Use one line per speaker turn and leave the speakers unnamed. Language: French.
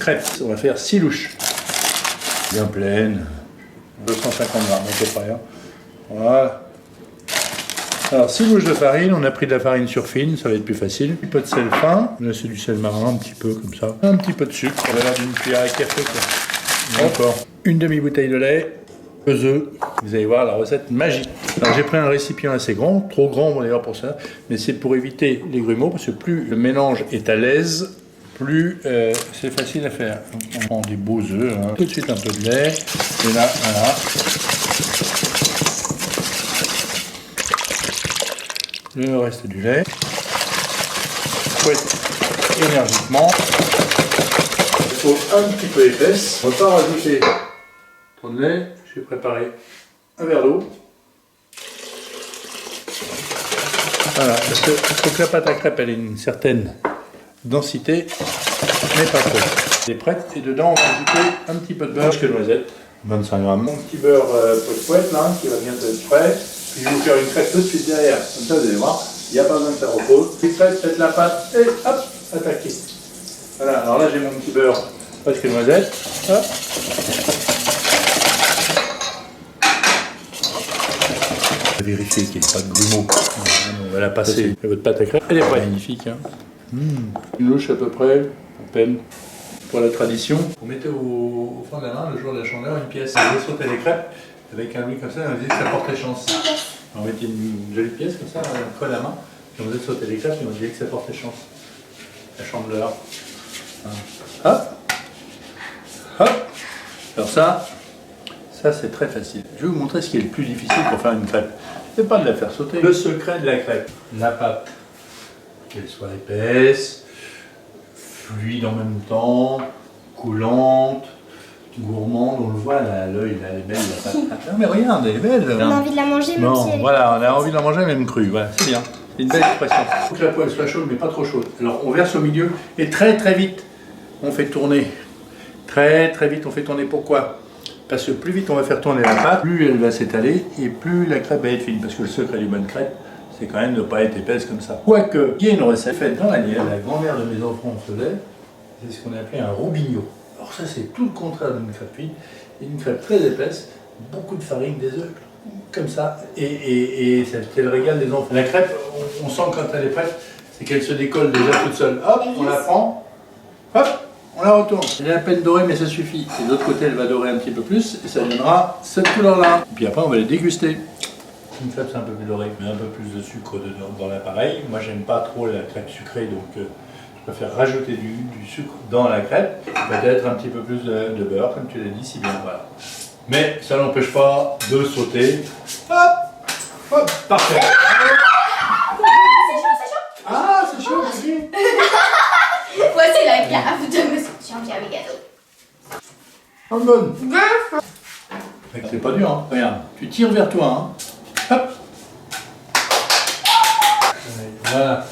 crêpe. On va faire 6 louches. Bien pleines. 250 grammes à peu près. Hein. Voilà. Alors 6 louches de farine, on a pris de la farine surfine, ça va être plus facile. Un petit peu de sel fin, là c'est du sel marin, un petit peu comme ça. Un petit peu de sucre, on va faire d'une cuillère à café quoi. Encore une demi-bouteille de lait, 2 œufs. Vous allez voir la recette magique. Alors j'ai pris un récipient assez grand, trop grand d'ailleurs pour ça, mais c'est pour éviter les grumeaux, parce que plus le mélange est à l'aise, plus c'est facile à faire. Donc, on prend des beaux œufs, hein. Tout de suite un peu de lait, et là, voilà. Le reste du lait. Fouette énergiquement. Il faut un petit peu épaisse. On ne va pas rajouter trop de lait. J'ai préparé un verre d'eau. Voilà, parce qu'il faut que la pâte à crêpes elle ait une certaine densité, mais pas trop. Elle est prête et dedans on va ajouter un petit peu de beurre que noisette, 25 grammes. Mon petit beurre poète là, qui va bientôt être prêt. Puis je vais vous faire une crêpe tout de suite derrière. Comme ça vous allez voir, il n'y a pas besoin de faire au pot. Une crêpe, faites la pâte et hop, attaquez. Voilà, alors là j'ai mon petit beurre presque noisette. Hop. Vérifiez qu'il n'y ait pas de grumeaux. On va la passer. Votre pâte à crêpes, elle est prête. Magnifique. Hein. Une louche à peu près, à peine. Pour la tradition, vous mettez au fond de la main, le jour de la chandelle, une pièce. Vous sautez les crêpes avec un louis comme ça, et on dit que ça portait chance. On mettez une jolie pièce comme ça, un colle à la main, et on vous sauter les crêpes, et on dit que ça portait chance. La chandeleur. Hop. Hop. Alors ça c'est très facile. Je vais vous montrer ce qui est le plus difficile pour faire une crêpe. C'est pas de la faire sauter. Le secret de la crêpe, la pâte, qu'elle soit épaisse, fluide en même temps, coulante, gourmande. On le voit là, l'œil, là, elle est belle la pâte. Non mais regarde, elle est belle.
On a envie de la manger même si elle est...
Voilà, on a envie de la manger même crue. Voilà, c'est bien. C'est une belle expression. Il faut que la poêle soit chaude, mais pas trop chaude. Alors on verse au milieu et très très vite, on fait tourner. Très très vite, on fait tourner. Pourquoi ? Parce que plus vite on va faire tourner la pâte, plus elle va s'étaler et plus la crêpe va être fine. Parce que le secret d'une bonne crêpe, c'est quand même de ne pas être épaisse comme ça. Quoique, il y a une recette faite dans la Nièvre, la grand-mère de mes enfants faisait, c'est ce qu'on appelait un roubignon. Alors ça c'est tout le contraire d'une crêpe fine, une crêpe très épaisse, beaucoup de farine, des œufs, comme ça, et c'est le régal des enfants. La crêpe, on sent quand elle est prête, c'est qu'elle se décolle déjà toute seule. Hop, on la prend, hop, on la retourne. Elle est à peine dorée mais ça suffit. Et de l'autre côté elle va dorer un petit peu plus et ça donnera cette couleur-là. Puis après on va les déguster. Une crêpe c'est un peu plus doré, mais un peu plus de sucre dans l'appareil. Moi j'aime pas trop la crêpe sucrée, donc je préfère rajouter du sucre dans la crêpe. Peut-être un petit peu plus de beurre, comme tu l'as dit, si bien voilà. Mais ça n'empêche pas de sauter. Hop, hop, parfait.
C'est chaud.
Ah, c'est chaud aussi.
Voici la gaffe de monsieur Jean-Pierre Gâteau.
Oh, bonne. C'est pas dur, hein. Regarde, tu tires vers toi, hein. Hop. Voilà.